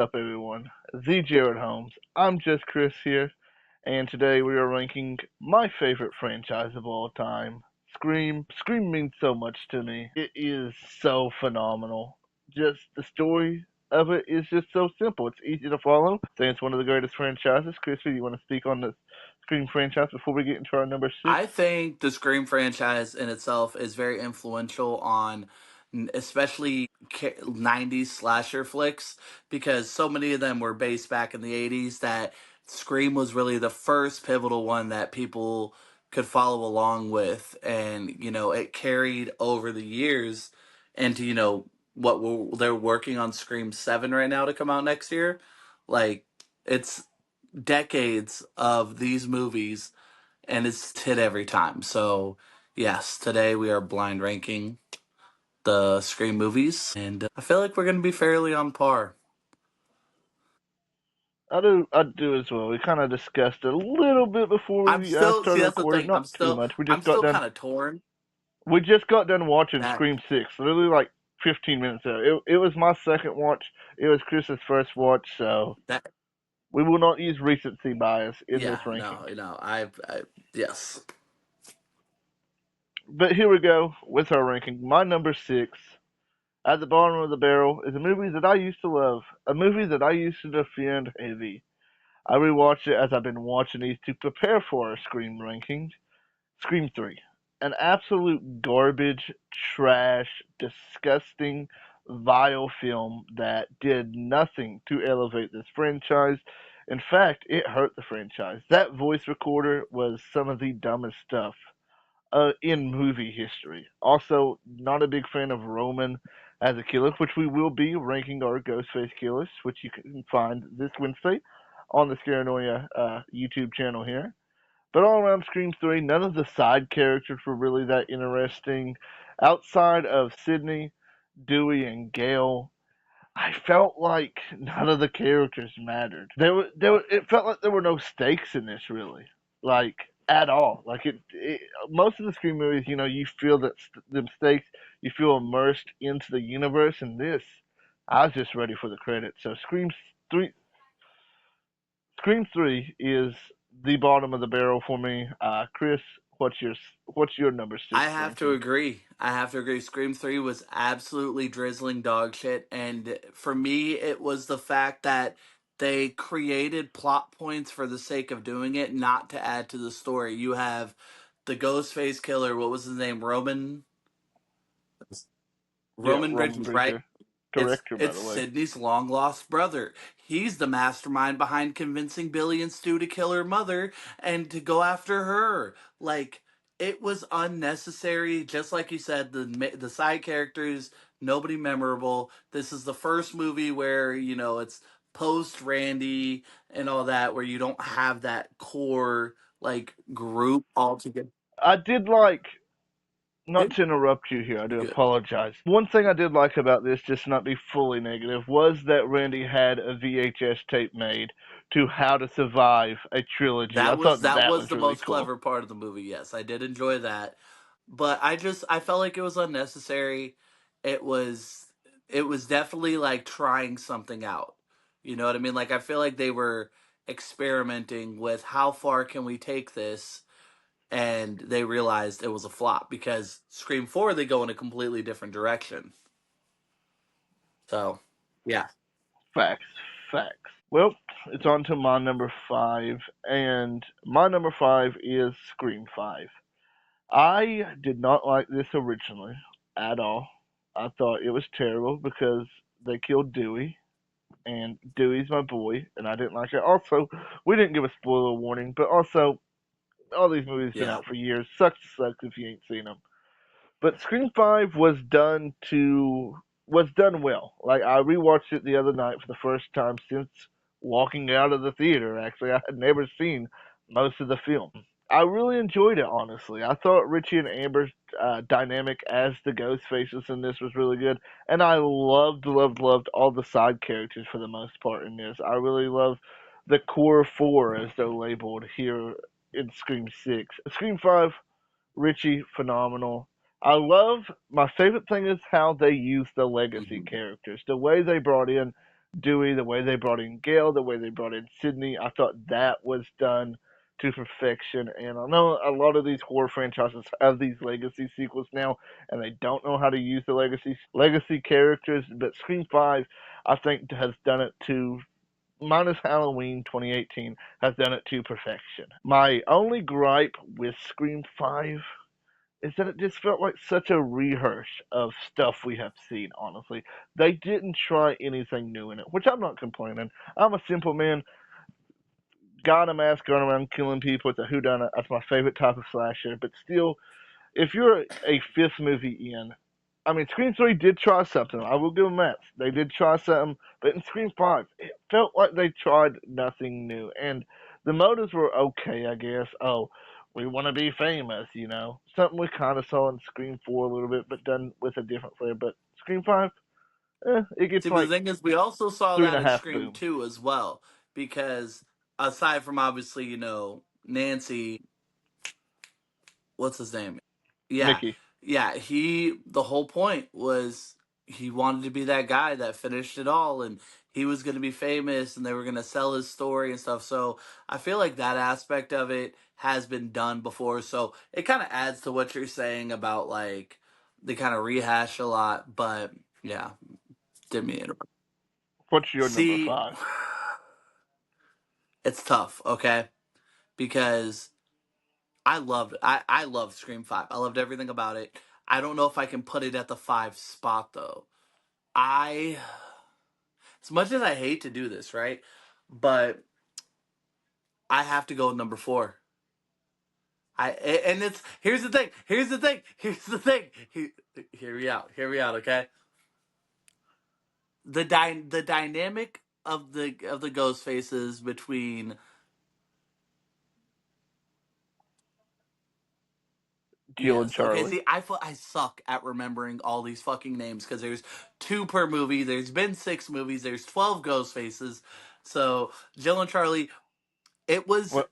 Up, everyone? The Jared Holmes. I'm just Chris here, and today we are ranking my favorite franchise of all time, Scream. Scream means so much to me. It is so phenomenal. Just the story of it is just so simple. It's easy to follow. Saying it's one of the greatest franchises. Chris, do you want to speak on the Scream franchise before we get into our number six? I think the Scream franchise in itself is very influential on especially 90s slasher flicks because so many of them were based back in the 80s that Scream was really the first pivotal one that people could follow along with. And, it carried over the years into, they're working on Scream 7 right now to come out next year. Like, it's decades of these movies and it's hit every time. So, yes, today we are blind ranking the Scream movies, and I feel like we're going to be fairly on par. I do as well. We kind of discussed it a little bit before I'm we still see started that's the recording. thing. Not too much. We I'm just got still done kind of torn. We just got done watching That Scream 6, literally like 15 minutes ago. It was my second watch. It was Chris's first watch, so that we will not use recency bias in yeah, this ranking. no, I yes. But here we go with our ranking. My number 6, at the bottom of the barrel, is a movie that I used to love. A movie that I used to defend heavy. I rewatched it as I've been watching these to prepare for our Scream rankings. Scream 3. An absolute garbage, trash, disgusting, vile film that did nothing to elevate this franchise. In fact, it hurt the franchise. That voice recorder was some of the dumbest stuff in movie history. Also, not a big fan of Roman as a killer, which we will be ranking our Ghostface killers, which you can find this Wednesday on the Scaranoia YouTube channel here. But all around Scream 3, none of the side characters were really that interesting. Outside of Sydney, Dewey, and Gail, I felt like none of the characters mattered. It felt like there were no stakes in this, really. Like, at all. Like, most of the Scream movies, you feel that the stakes, you feel immersed into the universe, and this, I was just ready for the credits. So, 3, Scream 3 is the bottom of the barrel for me. Chris, what's your number I 6 have to ranking? agree. I have to agree. Scream 3 was absolutely drizzling dog shit. And for me, it was the fact that they created plot points for the sake of doing it, not to add to the story. You have the Ghostface killer, what was his name? Yeah, Roman Roman Bridges, right? Bridger, It's director, by it's the way. Sydney's long lost brother. He's the mastermind behind convincing Billy and Stu to kill her mother and to go after her. Like it was unnecessary. Just like you said, the side characters nobody memorable. This is the first movie where it's post Randy and all that, where you don't have that core like group all together. I did like, not Good, to interrupt you here, I do good. apologize. One thing I did like about this, just to not be fully negative, was that Randy had a VHS tape made to How to Survive a Trilogy. I That was thought that that was was the really most cool. clever part of the movie. Yes, I did enjoy that, but I felt like it was unnecessary. It was it was definitely like trying something out. You know what I mean? Like I feel like they were experimenting with how far can we take this, and they realized it was a flop because Scream 4 they go in a completely different direction. So, yeah. Facts, facts. Well, it's on to my number 5, and my number 5 is Scream 5. I did not like this originally at all. I thought it was terrible because they killed Dewey, and Dewey's my boy, and I didn't like it. Also, we didn't give a spoiler warning, but also, all these movies been Yeah. out for years. Sucks to suck if you ain't seen them. But Scream 5 was done well. Like I rewatched it the other night for the first time since walking out of the theater. Actually, I had never seen most of the film. I really enjoyed it, honestly. I thought Richie and Amber's dynamic as the ghost faces in this was really good, and I loved all the side characters for the most part in this. I really love the core four, as they're labeled here in Scream 6. Scream 5, Richie, phenomenal. My favorite thing is how they use the legacy Mhm. characters. The way they brought in Dewey, the way they brought in Gale, the way they brought in Sydney. I thought that was done to perfection. And I know a lot of these horror franchises have these legacy sequels now, and they don't know how to use the legacy characters. But Scream Five, I think, has done it to minus Halloween 2018 has done it to perfection. My only gripe with Scream 5 is that it just felt like such a rehearse of stuff we have seen, honestly. They didn't try anything new in it, which I'm not complaining. I'm a simple man, got a mask, going around killing people. It's a whodunit. That's my favorite type of slasher. But still, if you're a fifth movie in, I mean, Scream 3 did try something. I will give them that. They did try something. But in Scream 5, it felt like they tried nothing new. And the motives were okay, I guess. Oh, we want to be famous, you know. Something we kind of saw in Scream 4 a little bit, but done with a different flair. But Scream 5, it See, gets but the like thing is, we also saw three and that a in half Scream boom. 2 as well, because aside from obviously, Nancy, what's his name? Yeah, Mickey. yeah. The whole point was he wanted to be that guy that finished it all, and he was going to be famous, and they were going to sell his story and stuff. So I feel like that aspect of it has been done before. So it kind of adds to what you're saying about like they kind of rehash a lot, but yeah, didn't mean to interrupt. What's your number See, 5? it's tough, okay? Because I loved Scream 5. I loved everything about it. I don't know if I can put it at the 5 spot though. I as much as I hate to do this, right? But I have to go with number 4. And it's here's the thing. Here's the thing. Here's the thing. Hear me out. Hear me out, okay? The dynamic of the ghost faces between. Jill and Yes. Okay. Charlie. See, I suck at remembering all these fucking names because there's 2 per movie. There's been 6 movies. There's 12 ghost faces. So Jill and Charlie, it was What?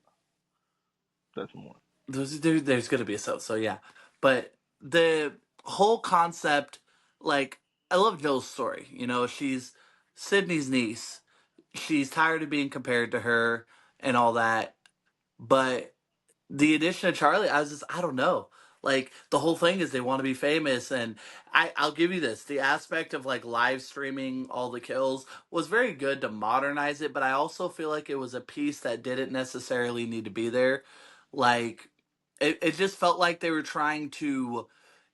That's more. there's gonna be a so yeah, but the whole concept, like I love Jill's story. She's Sydney's niece. She's tired of being compared to her and all that, but the addition of Charlie, I don't know. Like the whole thing is they want to be famous, and I'll give you this: the aspect of like live streaming all the kills was very good to modernize it, but I also feel like it was a piece that didn't necessarily need to be there. Like it just felt like they were trying to.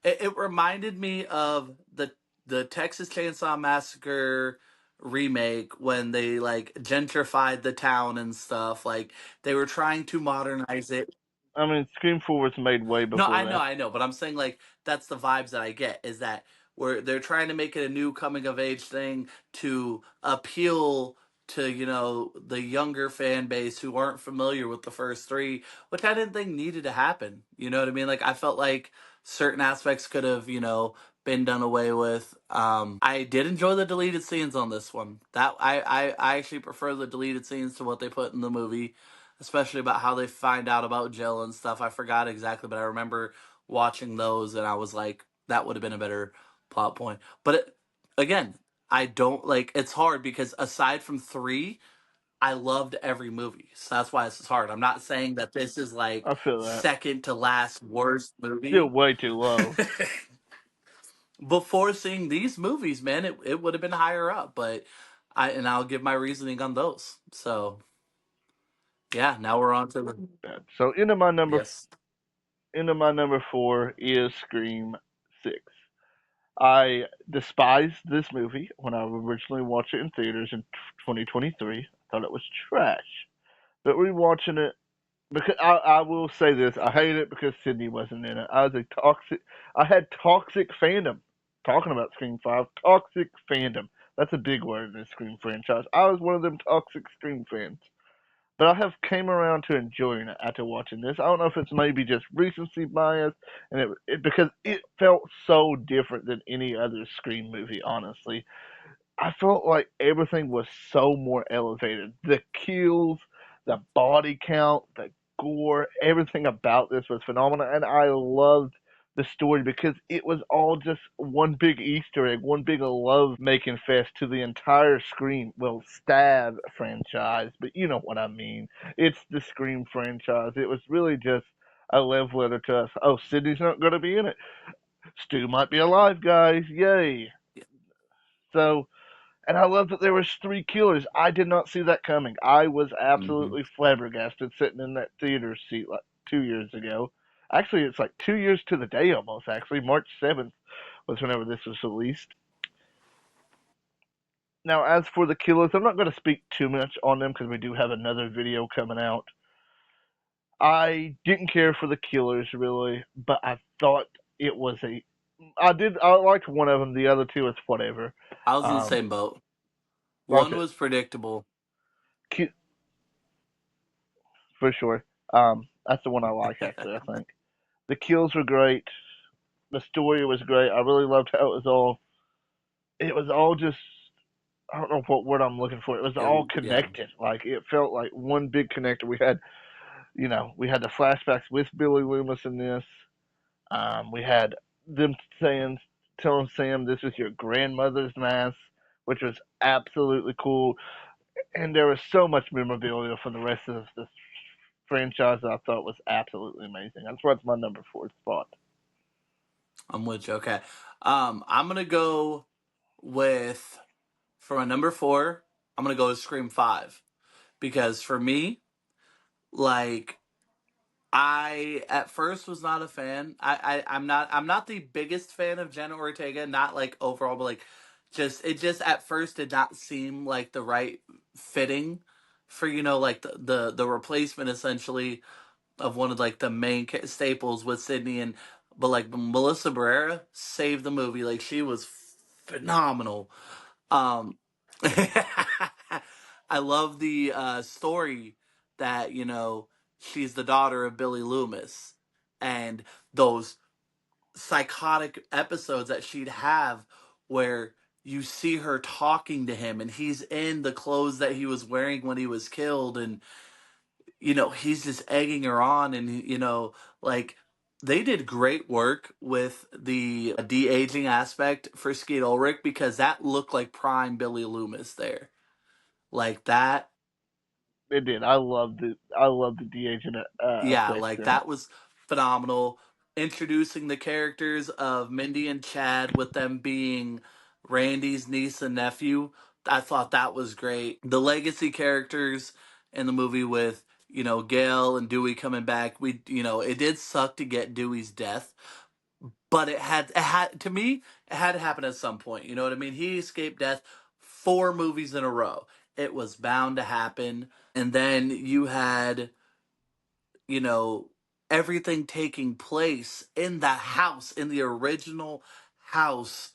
It reminded me of the Texas Chainsaw Massacre remake when they like gentrified the town and stuff. Like they were trying to modernize it. I mean, Scream 4 was made way No, before that. I know, but I'm saying like that's the vibes that I get is that where they're trying to make it a new coming of age thing to appeal to the younger fan base who aren't familiar with the first 3, which I didn't think needed to happen. You know what I mean? Like I felt like certain aspects could have been done away with. I did enjoy the deleted scenes on this one. That I actually prefer the deleted scenes to what they put in the movie, especially about how they find out about Jill and stuff. I forgot exactly, but I remember watching those and I was like, that would have been a better plot point. But again, I don't like it's hard because aside from 3, I loved every movie. So that's why this is hard. I'm not saying that this is like I feel that. second to last worst Still movie. way too low. Before seeing these movies, man, it would have been higher up, but I'll give my reasoning on those. So yeah, now we're on to the So yes. into my number 4 is Scream 6. I despised this movie when I originally watched it in theaters in 2023. I thought it was trash. But rewatching it, because I will say this, I hate it because Sydney wasn't in it. I had toxic fandom. Talking about Scream 5, toxic fandom. That's a big word in this Scream franchise. I was one of them toxic Scream fans. But I have came around to enjoying it after watching this. I don't know if it's maybe just recency bias, and because it felt so different than any other Scream movie. Honestly, I felt like everything was so more elevated. The kills, the body count, the gore, everything about this was phenomenal, and I loved the story because it was all just one big Easter egg, one big love making fest to the entire Scream, well, Stab franchise, but you know what I mean. It's the Scream franchise. It was really just a love letter to us. Oh, Sydney's not going to be in it. Stu might be alive, guys. Yay. So, and I love that there was three killers. I did not see that coming. I was Hmm. absolutely flabbergasted sitting in that theater seat like 2 years ago. Actually, it's like 2 years to the day almost. Actually, March 7th was whenever this was released. Now, as for the killers, I'm not going to speak too much on them because we do have another video coming out. I didn't care for the killers really, but I thought it was a. I liked one of them. The other two is whatever. I was in the Um, same boat. One okay, was predictable. for sure. That's the one I like actually. I think the kills were great. The story was great. I really loved how it was all. It was all just. I don't know what word I'm looking for. It was all Yeah, connected. Like it felt like one big connector. We had the flashbacks with Billy Loomis in this. We had them telling Sam this was your grandmother's mask, which was absolutely cool. And there was so much memorabilia from the rest of the franchise that I thought was absolutely amazing. That's why it's my number four spot. I'm with you. Okay. I'm gonna go with for my number four. I'm gonna go with Scream Five because for me, like I at first was not a fan. I'm not the biggest fan of Jenna Ortega. Not like overall, but like just it just at first did not seem like the right fitting for like the replacement essentially of one of like the main staples with Sydney and but like Melissa Barrera saved the movie. Like she was phenomenal. Um, I love the story that she's the daughter of Billy Loomis, and those psychotic episodes that she'd have where you see her talking to him and he's in the clothes that he was wearing when he was killed and he's just egging her on and like they did great work with the de-aging aspect for Skeet Ulrich because that looked like prime Billy Loomis there. Like that. It did. I loved the de-aging Yeah, effects like in it. that was phenomenal. Introducing the characters of Mindy and Chad with them being Randy's niece and nephew. I thought that was great. The legacy characters in the movie with, Gail and Dewey coming back. It did suck to get Dewey's death, but it had to me, it had to happen at some point. You know what I mean? He escaped death 4 movies in a row. It was bound to happen. And then you had you know, everything taking place in that house, in the original house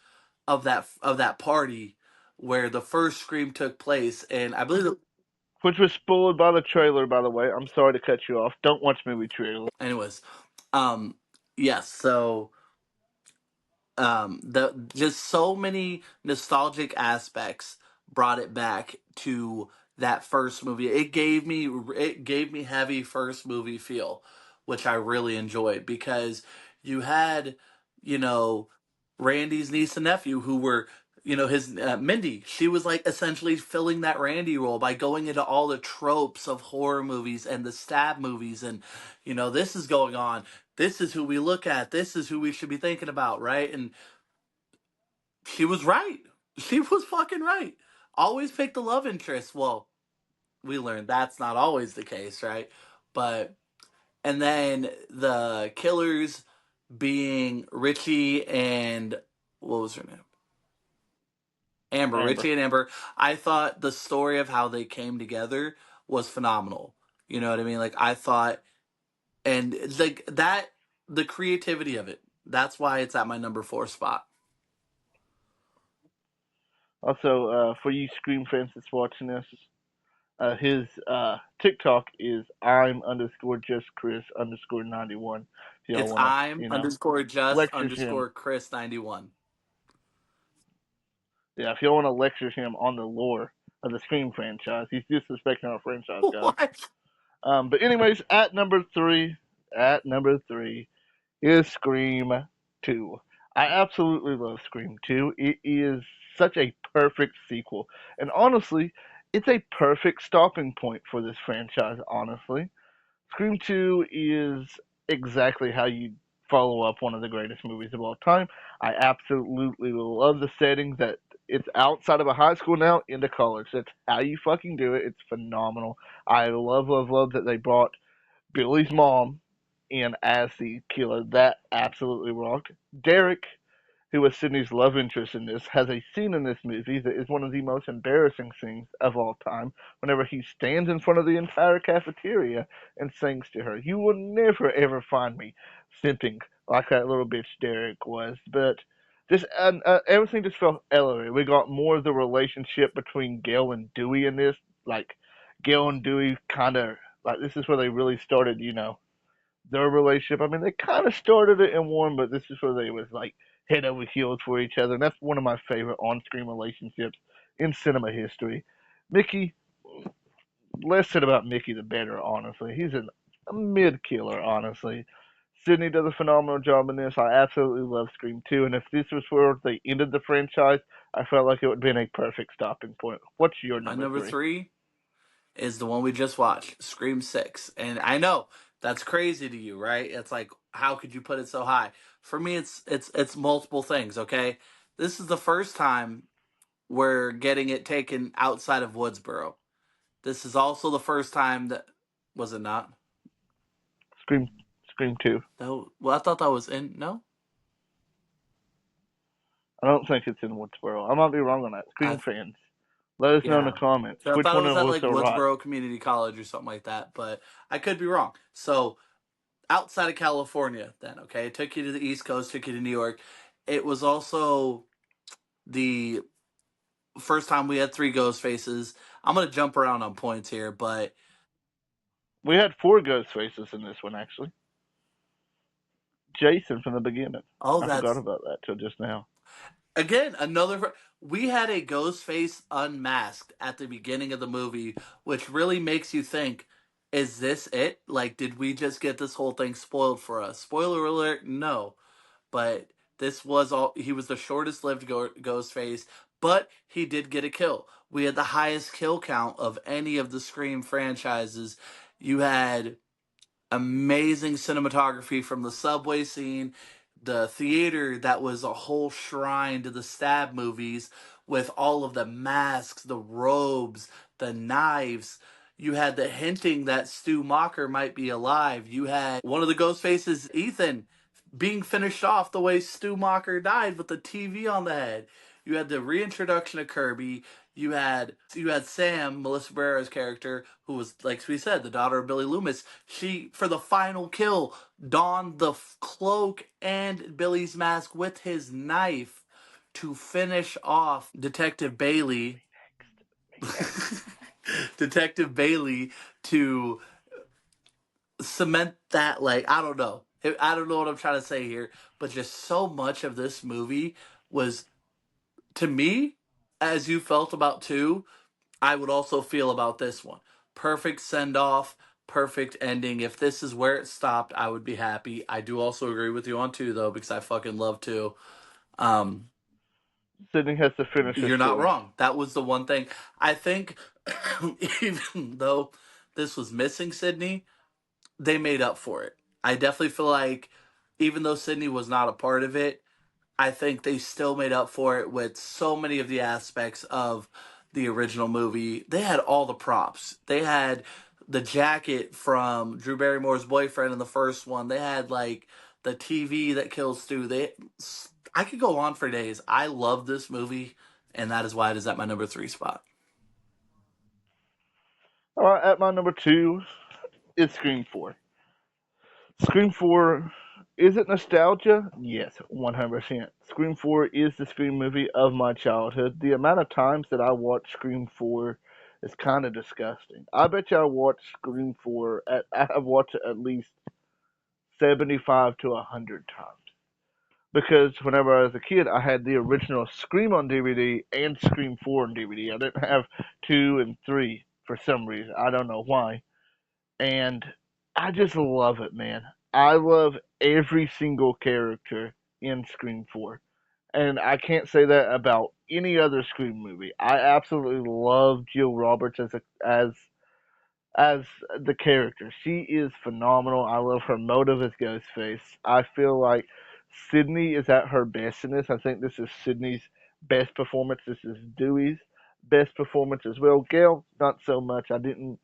of that party where the first scream took place, and I believe. Which was spoiled by the trailer, by the way. I'm sorry to cut you off. Don't watch movie trailer. Anyways, um, yes. So the just so many nostalgic aspects brought it back to that first movie. It gave me heavy first movie feel, which I really enjoyed because you had you know Randy's niece and nephew who were his Mindy. She was like essentially filling that Randy role by going into all the tropes of horror movies and the stab movies and this is going on, this is who we look at, this is who we should be thinking about, right? And she was right. She was fucking right. Always pick the love interest. Well, we learned that's not always the case, right? But and then the killers being Richie and what was her name? Amber. Amber. Richie and Amber. I thought the story of how they came together was phenomenal. You know what I mean? Like I thought, and like that, the creativity of it. That's why it's at my number four spot. Also, for you Scream fans that's watching this, his TikTok is I'm underscore just Chris underscore 91. If y'all It's want to, I'm underscore just lecture him. underscore Chris 91. Yeah, if y'all want to lecture him on the lore of the Scream franchise, he's disrespecting our franchise, guys. What? But anyways, at number three is Scream. 2. I absolutely love Scream 2. It is such a perfect sequel. And honestly, it's a perfect stopping point for this franchise, honestly. Scream 2 is exactly how you follow up one of the greatest movies of all time. I absolutely love the setting that it's outside of a high school now into college. That's how you fucking do it. It's phenomenal. I love that they brought Billy's mom in as the killer. That absolutely rocked. Derek, who was Sydney's love interest in this, has a scene in this movie that is one of the most embarrassing scenes of all time. Whenever he stands in front of the entire cafeteria and sings to her, "You will never ever find me simping like that little bitch Derek was." But just everything just felt elevated. We got more of the relationship between Gail and Dewey in this. Like Gail and Dewey kind of like this is where they really started, their relationship. I mean, they kind of started it in one, but this is where they was like head over heels for each other, and that's one of my favorite on-screen relationships in cinema history. Mickey, less said about Mickey the better. Honestly, he's a mid killer. Honestly, Sydney does a phenomenal job in this. I absolutely love Scream 2, and if this was where they ended the franchise, I felt like it would have been a perfect stopping point. What's your My number number 3? three is the one we just watched, Scream 6. And I know that's crazy to you, right? It's like, how could you put it so high? For me, it's multiple things, okay? This is the first time we're getting it taken outside of Woodsboro. This is also the first time that was it not? Scream, Scream 2. No, well, I thought that was in no. I don't think it's in Woodsboro. I might be wrong on that. I Scream fans, let us know in the Yeah, comments I which thought it one was of at us like are right. Woodsboro Community College or something like that, but I could be wrong. So outside of California, then okay, it took you to the East Coast, took you to New York. It was also the first time we had three ghost faces. I'm gonna jump around on points here, but We had 4 ghost faces in this one, actually. Jason from the beginning. oh, I forgot that's about that till just now. again another. We had a ghost face unmasked at the beginning of the movie, which really makes you think: is this it? Like, did we just get this whole thing spoiled for us? Spoiler alert: no. But this was all. He was the shortest lived ghost face, but he did get a kill. We had the highest kill count of any of the Scream franchises. You had amazing cinematography from the subway scene, the theater that was a whole shrine to the stab movies with all of the masks, the robes, the knives. You had the hinting that Stu Macher might be alive. You had one of the ghost faces, Ethan, being finished off the way Stu Macher died with the TV on the head. You had the reintroduction of Kirby. You had Sam, Melissa Barrera's character, who was, like we said, the daughter of Billy Loomis. She, for the final kill, donned the cloak and Billy's mask with his knife to finish off Detective Bailey. Detective Bailey to cement that, like, I don't know. I don't know what I'm trying to say here, but just so much of this movie was, to me, as you felt about two, I would also feel about this one. Perfect send off, perfect ending. If this is where it stopped, I would be happy. I do also agree with you on two though, because I fucking love two. Um, Sydney has to finish her you're not story. wrong. That was the one thing I think. Even though this was missing Sydney, they made up for it. I definitely feel like even though Sydney was not a part of it, I think they still made up for it with so many of the aspects of the original movie. They had all the props. They had the jacket from Drew Barrymore's boyfriend in the first one. They had like the TV that kills Stu. I could go on for days. I love this movie, and that is why it is at my number three spot. All right, at my number 2 is Scream 4. Scream 4, is it nostalgia? Yes, 100%. Scream 4 is the Scream movie of my childhood. The amount of times that I watched Scream 4 is kind of disgusting. I bet you I watched Scream 4 I've watched it at least 75 to 100 times. Because whenever I was a kid, I had the original Scream on DVD and Scream 4 on DVD. I didn't have 2 and 3 for some reason. I don't know why. And I just love it, man. I love every single character in Scream 4. And I can't say that about any other Scream movie. I absolutely love Jill Roberts as the character. She is phenomenal. I love her motive as Ghostface. I feel like Sydney is at her best in this. I think this is Sydney's best performance. This is Dewey's best performance as well. Gail, not so much. I didn't.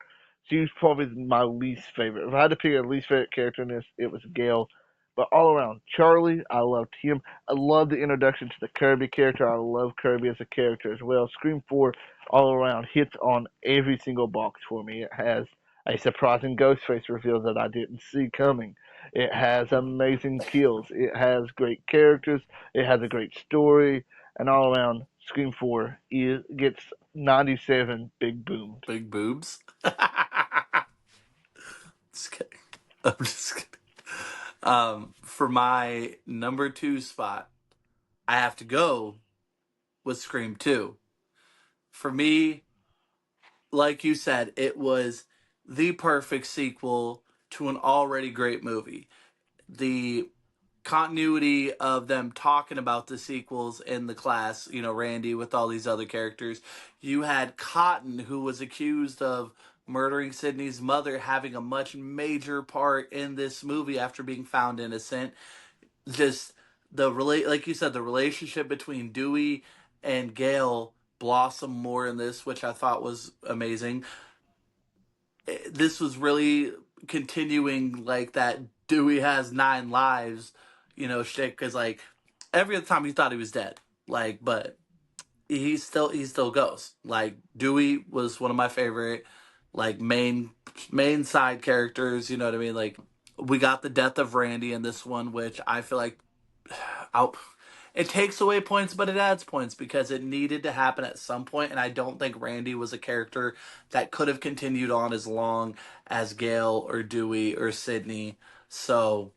She was probably my least favorite. If I had to pick a least favorite character in this, it was Gail. But all around, Charlie, I loved him. I love the introduction to the Kirby character. I love Kirby as a character as well. Scream 4 all around hits on every single box for me. It has a surprising Ghostface reveal that I didn't see coming. It has amazing kills. It has great characters. It has a great story. And all around, Scream 4 gets 97 big booms. Big boobs. Just kidding. I'm just kidding. For my number two spot, I have to go with Scream 2. For me, like you said, it was the perfect sequel to an already great movie. The continuity of them talking about the sequels in the class, Randy with all these other characters. You had Cotton, who was accused of murdering Sydney's mother, having a much major part in this movie after being found innocent. Just like you said, the relationship between Dewey and Gail blossomed more in this, which I thought was amazing. This was really continuing like that Dewey has nine lives, shit. Because like every other time he thought he was dead, like, but he still goes. Like Dewey was one of my favorite, like main side characters. You know what I mean? Like we got the death of Randy in this one, which I feel like out. It takes away points, but it adds points because it needed to happen at some point, and I don't think Randy was a character that could have continued on as long as Gail or Dewey or Sydney. So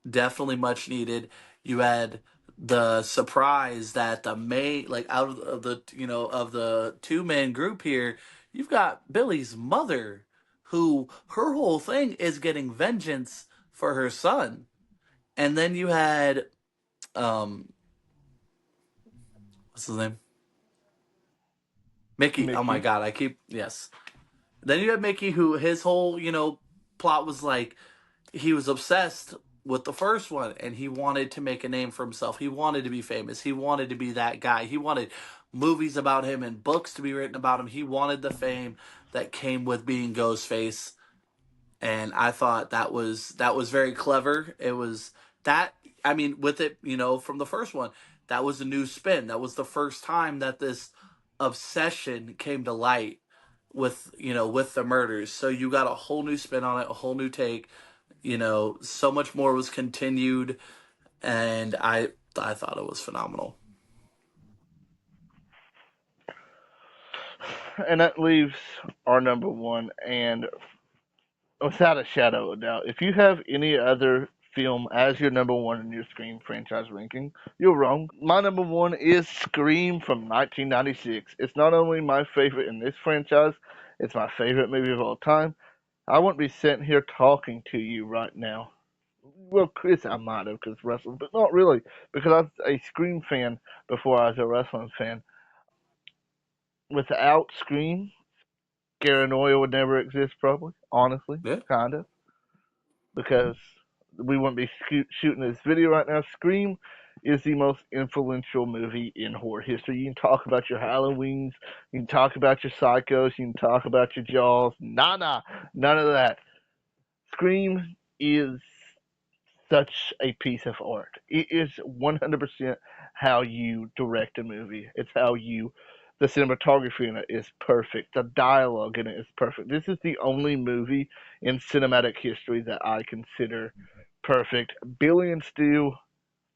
definitely much needed. You had the surprise that the main, like out of the of the two man group here, you've got Billy's mother, who her whole thing is getting vengeance for her son, and then you had um what's his name? Mickey. Oh my Mickey. god, I keep yes. Then you have Mickey, who his whole plot was like he was obsessed with the first one and he wanted to make a name for himself. He wanted to be famous. He wanted to be that guy. He wanted movies about him and books to be written about him. He wanted the fame that came with being Ghostface, and I thought that was very clever. It was that I mean, with it, from the first one, that was a new spin. That was the first time that this obsession came to light with the murders. So you got a whole new spin on it, a whole new take. So much more was continued, and I thought it was phenomenal. And that leaves our number one. And without a shadow of a doubt, if you have any other film as your number one in your Scream franchise ranking, you're wrong. My number one is Scream from 1996. It's not only my favorite in this franchise, it's my favorite movie of all time. I wouldn't be sitting here talking to you right now. Well, Chris, I might have because wrestling, but not really because I was a Scream fan before I was a wrestling fan. Without Scream, Scaranoia would never exist, probably. Honestly, Yeah. kind of, because we wouldn't be shooting this video right now. Scream is the most influential movie in horror history. You can talk about your Halloweens, you can talk about your Psychos, you can talk about your Jaws. Nah, none of that. Scream is such a piece of art. It is 100% how you direct a movie. It's how you. The cinematography in it is perfect. The dialogue in it is perfect. This is the only movie in cinematic history that I consider perfect. Billy and Stu,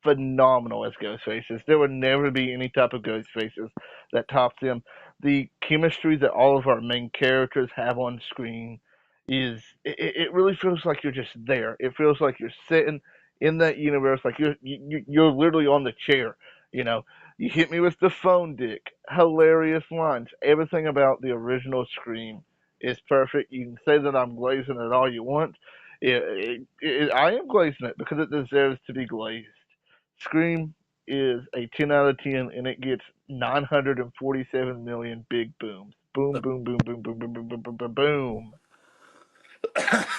phenomenal as ghost faces. There would never be any type of ghost faces that tops them. The chemistry that all of our main characters have on screen is it really feels like you're just there. It feels like you're sitting in that universe, like you're literally on the chair. You know, you hit me with the phone, Dick. Hilarious lines. Everything about the original Scream is perfect. You can say that I'm glazing it all you want. I am glazing it because it deserves to be glazed. Scream is a 10 out of 10, and it gets 947 million big booms. Boom, boom, boom, boom, boom, boom, boom, boom, boom, boom, boom.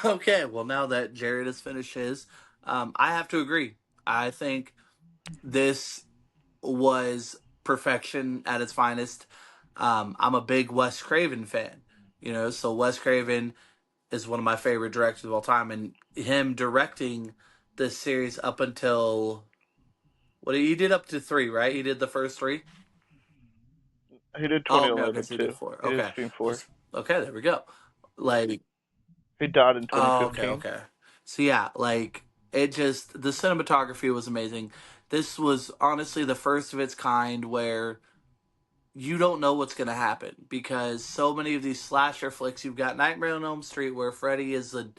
Okay, well, now that Jared has finished his, I have to agree. I think this was perfection at its finest. I'm a big Wes Craven fan, so Wes Craven is one of my favorite directors of all time, and him directing this series up until what he did up to three, right? He did the first three. He did Oh, okay, okay, 2011 so he did too. four. He did Okay, Scream well, 4. okay, there we go. Like, He died in oh, okay, 2015. okay. So yeah, like it just the cinematography was amazing. This was honestly the first of its kind where you don't know what's going to happen because so many of these slasher flicks, you've got Nightmare on Elm Street where Freddy is a,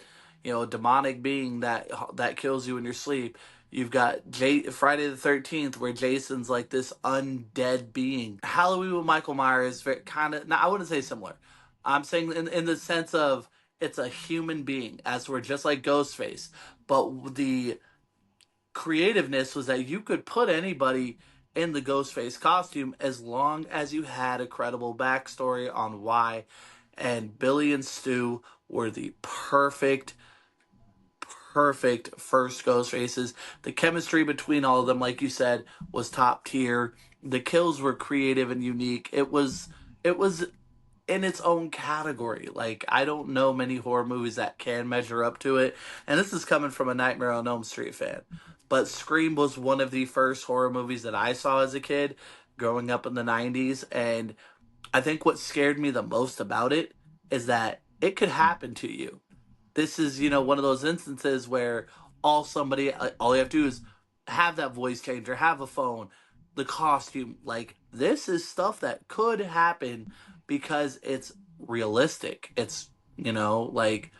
demonic being that kills you in your sleep. You've got Friday the 13th where Jason's like this undead being. Halloween with Michael Myers kind of, I wouldn't say similar. I'm saying in the sense of it's a human being, as we're just like Ghostface, but the creativeness was that you could put anybody in the Ghostface costume as long as you had a credible backstory on why. And Billy and Stu were the perfect first Ghostfaces. The chemistry between all of them, like you said, was top tier. The kills were creative and unique. It was in its own category. Like I don't know many horror movies that can measure up to it. And this is coming from a Nightmare on Elm Street fan. But Scream was one of the first horror movies that I saw as a kid growing up in the 90s, and I think what scared me the most about it is that it could happen to you. This is, one of those instances where all you have to do is have that voice changer, have a phone, the costume. Like this is stuff that could happen because it's realistic. It's, like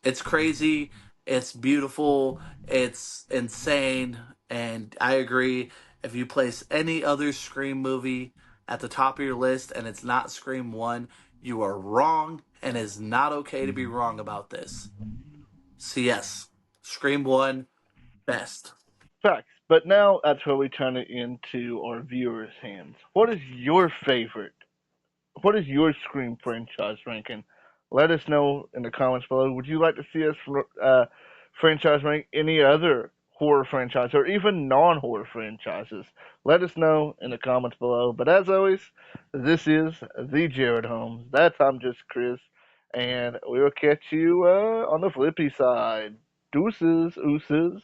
it's crazy, it's beautiful, it's insane, and I agree. If you place any other Scream movie at the top of your list and it's not Scream 1, you are wrong, and it's not okay to be wrong about this. So, yes, Scream 1, best. Facts. But now that's where we turn it into our viewers' hands. What is your favorite? What is your Scream franchise ranking? Let us know in the comments below. Would you like to see us franchise rank any other horror franchise or even non-horror franchises? Let us know in the comments below. But as always, this is the Jared Holmes. That's I'm just Chris, and we will catch you on the flippy side. Deuces, ooses.